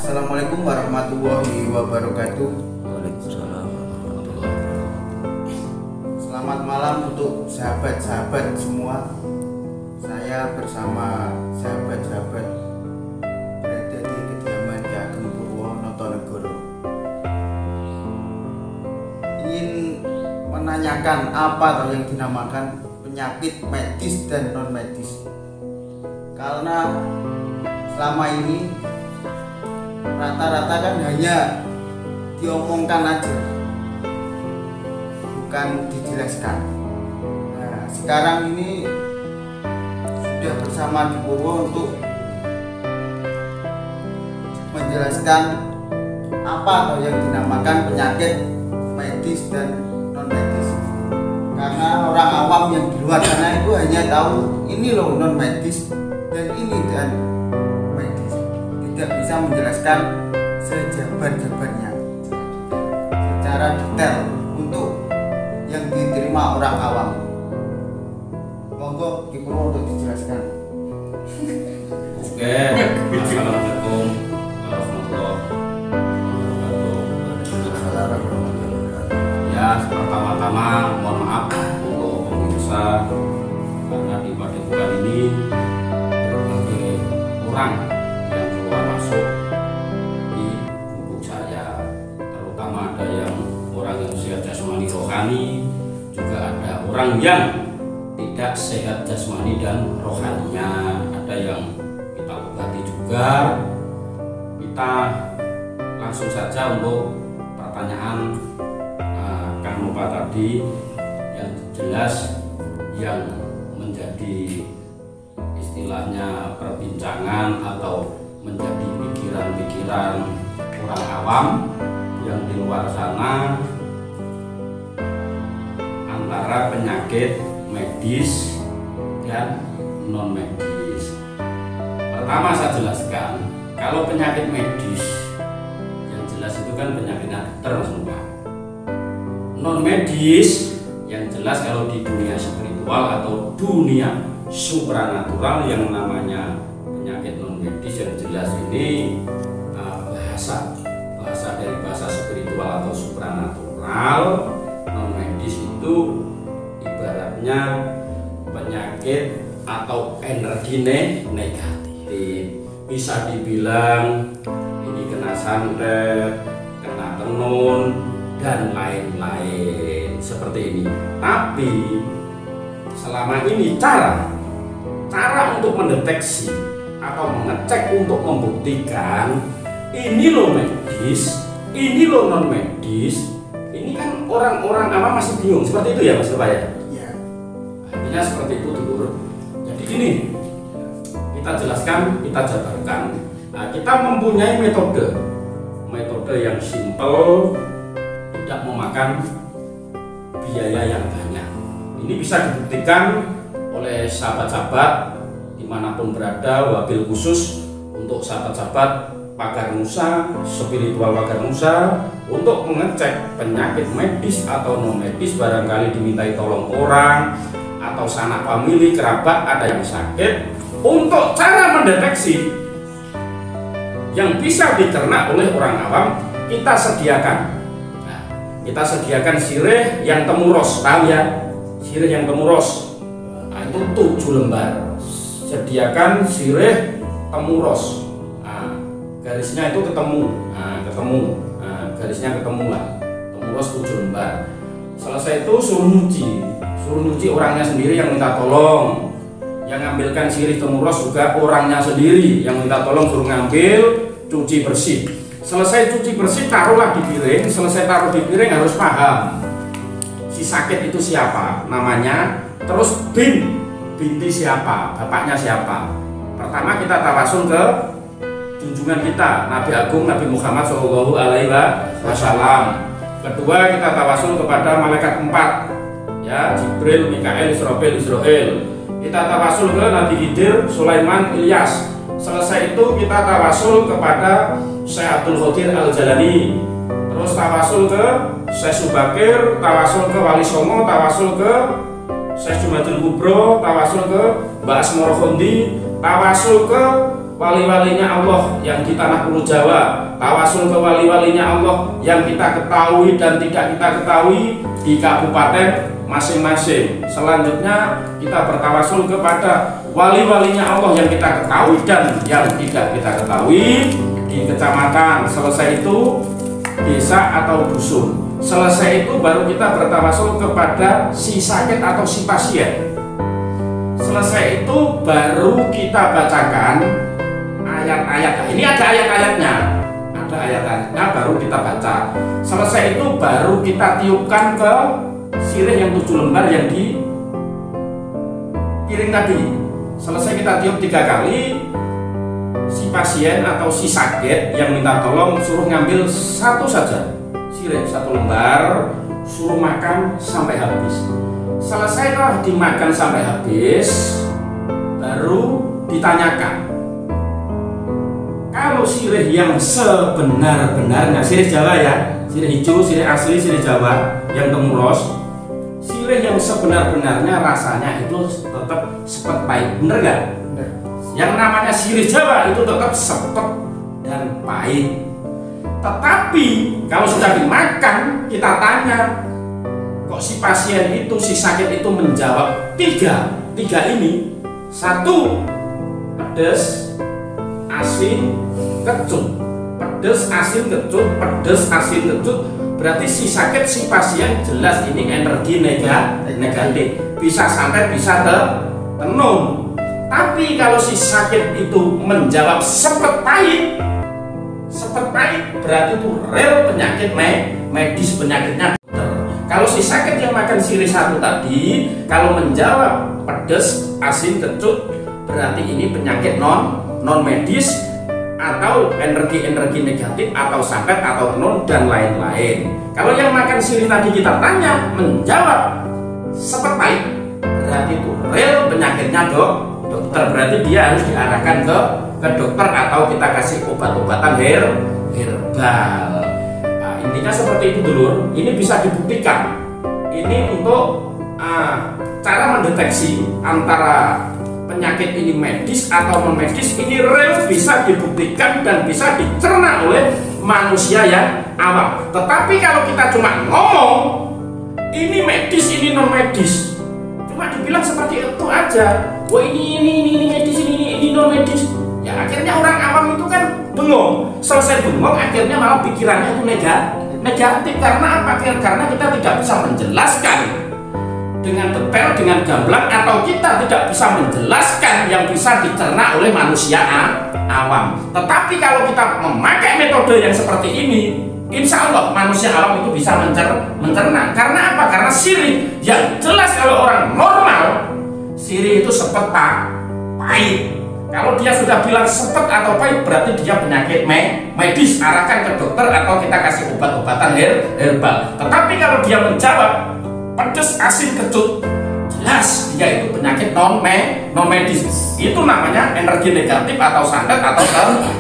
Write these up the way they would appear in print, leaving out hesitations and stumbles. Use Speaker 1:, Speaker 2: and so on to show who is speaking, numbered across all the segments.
Speaker 1: Assalamualaikum warahmatullahi wabarakatuh.
Speaker 2: Waalaikumsalam warahmatullahi wabarakatuh.
Speaker 1: Selamat malam untuk sahabat-sahabat semua. Saya bersama sahabat-sahabat berada di kediaman Ki Ageng Purwonotonegoro. Ingin menanyakan apa yang dinamakan penyakit medis dan non medis. Karena selama ini rata-rata kan hanya diomongkan aja, bukan dijelaskan. Nah, sekarang ini sudah bersama di Purwo untuk menjelaskan apa yang dinamakan penyakit medis dan non medis. Karena orang awam yang di luar sana itu hanya tahu ini loh non medis dan ini dan medis, tidak bisa menjelaskan sejabar-jabarnya secara detail untuk yang diterima orang awam. Monggo Ki Purwo untuk dijelaskan.
Speaker 2: Oke, assalamualaikum warahmatullahi wabarakatuh. Ya, pertama-tama mohon maaf untuk pemirsa karena di padepokan ini berbagai orang yang keluar masuk di gubuk saya, terutama ada yang orang yang sehat jasmani rohani, juga ada orang yang tidak sehat jasmani dan rohaninya, ada yang kita obati juga. Kita langsung saja untuk pertanyaan Kang Nova tadi, yang jelas yang menjadi istilahnya perbincangan atau menjadi pikiran-pikiran orang awam yang di luar sana antara penyakit medis dan non medis. Pertama saya jelaskan, kalau penyakit medis yang jelas itu kan penyakitnya dokter, Mas. Non medis yang jelas kalau di dunia spiritual atau dunia supranatural yang namanya penyakit non medis yang jelas ini bahasa dari bahasa spiritual atau supranatural. Non medis itu ibaratnya penyakit atau energi negatif, bisa dibilang ini kena santet, kena tenun dan lain-lain seperti ini. Tapi selama ini cara untuk mendeteksi atau mengecek untuk membuktikan ini loh medis, ini loh non medis, ini kan orang-orang awam masih bingung seperti itu ya, Mas Bapak ya?
Speaker 1: Ya.
Speaker 2: Artinya seperti itu dulu. Jadi gini, kita jelaskan, kita jabarkan. Nah, kita mempunyai metode yang simple, tidak memakan biaya yang banyak. Ini bisa dibuktikan oleh sahabat-sahabat dimanapun berada, wabil khusus untuk sahabat-sahabat Pagar Nusa, spiritual Pagar Nusa, untuk mengecek penyakit medis atau non medis. Barangkali dimintai tolong orang atau sanak famili, kerabat ada yang sakit, untuk cara mendeteksi yang bisa dicerna oleh orang awam kita sediakan. Nah, kita sediakan sirih yang temuros, tahu ya? Sirih yang temuros, nah, itu 7 lembar. Sediakan sirih temuros. Nah, garisnya itu ketemu, garisnya ketemu lah. Temuros 7 lembar. Selesai itu suruh nyuci orangnya sendiri yang minta tolong. Yang ngambilkan sirih temuros juga orangnya sendiri yang minta tolong, suruh ngambil, cuci bersih. Selesai cuci bersih, taruhlah di piring. Selesai taruh di piring harus paham si sakit itu siapa namanya, terus binti siapa, bapaknya siapa. Pertama kita tawasul ke junjungan kita Nabi Agung Nabi Muhammad Shallallahu Alaihi Wasallam. Kedua kita tawasul kepada malaikat 4, ya, Jibril, Mikael, Israfil. Kita tawasul ke Nabi Khidir, Sulaiman, Ilyas. Selesai itu kita tawasul kepada Syekh Abdul Qadir Al-Jalani. Terus tawasul ke Syekh Subakir, tawasul ke Wali Songo, tawasul ke Syekh Jumadil Kubro, tawasul ke Mbak Asmoro Khondi, tawasul ke wali-walinya Allah yang di tanah Pulau Jawa, tawasul ke wali-walinya Allah yang kita ketahui dan tidak kita ketahui di kabupaten masing-masing. Selanjutnya kita bertawasul kepada wali-walinya Allah yang kita ketahui dan yang tidak kita ketahui di kecamatan. Selesai itu desa atau dusun. Selesai itu baru kita bertawasul kepada si sakit atau si pasien. Selesai itu baru kita bacakan ayat-ayat. Ini ada ayat-ayatnya, baru kita baca. Selesai itu baru kita tiupkan ke sirih yang 7 lembar yang di piring tadi. Selesai kita tiup 3 kali, si pasien atau si sakit yang minta tolong suruh ngambil satu saja sirih 1 lembar, suruh makan sampai habis. Selesailah dimakan sampai habis, baru ditanyakan, kalau sirih yang sebenar-benarnya, sirih Jawa ya, sirih hijau, sirih asli, sirih Jawa yang temuros, sirih yang sebenar-benarnya rasanya itu tetap sepet pahit, bener gak?
Speaker 1: Bener.
Speaker 2: Yang namanya sirih Jawa itu tetap sepet dan pahit. Tetapi kalau sudah dimakan, kita tanya, kok si pasien itu, si sakit itu menjawab tiga ini. 1, pedes, asin, kecut. Pedes, asin, kecut, pedes, asin, kecut. Berarti si sakit, si pasien jelas ini energi negatif. Bisa sampai bisa tenung. Tapi kalau si sakit itu menjawab sepet pahit, berarti itu real penyakit medis, penyakitnya. Kalau si sakit yang makan sirih 1 tadi, kalau menjawab pedes, asin, kecut, berarti ini penyakit non medis atau energi negatif atau santet atau tenun dan lain-lain. Kalau yang makan sirih tadi kita tanya menjawab sepet pahit, berarti itu real penyakitnya dokter. Berarti dia harus diarahkan ke dokter atau kita kasih obat-obatan herbal. Nah, intinya seperti itu dulu. Ini bisa dibuktikan. Ini untuk cara mendeteksi antara penyakit ini medis atau non medis. Ini real bisa dibuktikan dan bisa dicerna oleh manusia yang awam. Tetapi kalau kita cuma ngomong ini medis, ini non medis, cuma dibilang seperti itu aja. Wah ini medis, ini non medis. Ya akhirnya orang awam itu kan bengong. Selesai bengong akhirnya malah pikirannya itu negatif. Karena apa? Karena kita tidak bisa menjelaskan dengan detail, dengan gamblang, atau kita tidak bisa menjelaskan yang bisa dicerna oleh manusia awam. Tetapi kalau kita memakai metode yang seperti ini, insya Allah manusia awam itu bisa mencerna. Karena apa? Karena sirih yang jelas kalau orang normal, sirih itu sepet pahit. Kalau dia sudah bilang sepet atau pahit, berarti dia penyakit medis. Arahkan ke dokter atau kita kasih obat-obatan herbal. Tetapi kalau dia menjawab pedes, asin, kecut, jelas dia itu penyakit non medis. Itu namanya energi negatif atau santet atau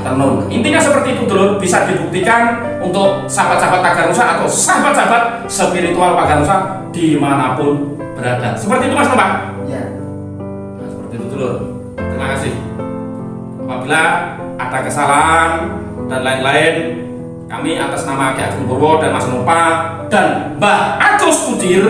Speaker 2: tenun. Intinya seperti itu dulu, bisa dibuktikan untuk sahabat-sahabat Tagarusa atau sahabat-sahabat spiritual Tagarusa dimanapun berada. Seperti itu Mas Nombak?
Speaker 1: Ya.
Speaker 2: Nah, seperti itu dulu. Terima kasih. Apabila ada kesalahan dan lain-lain, kami atas nama Ki Ageng Purwo dan Mas Nopa dan Mbah Acus Kudir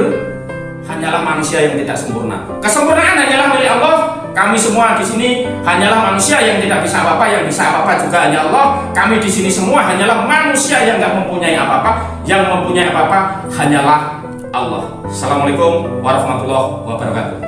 Speaker 2: hanyalah manusia yang tidak sempurna. Kesempurnaan hanyalah milik Allah. Kami semua di sini hanyalah manusia yang tidak bisa apa-apa, yang bisa apa-apa juga hanya Allah. Kami di sini semua hanyalah manusia yang nggak mempunyai apa-apa, yang mempunyai apa-apa hanyalah Allah. Assalamualaikum warahmatullahi wabarakatuh.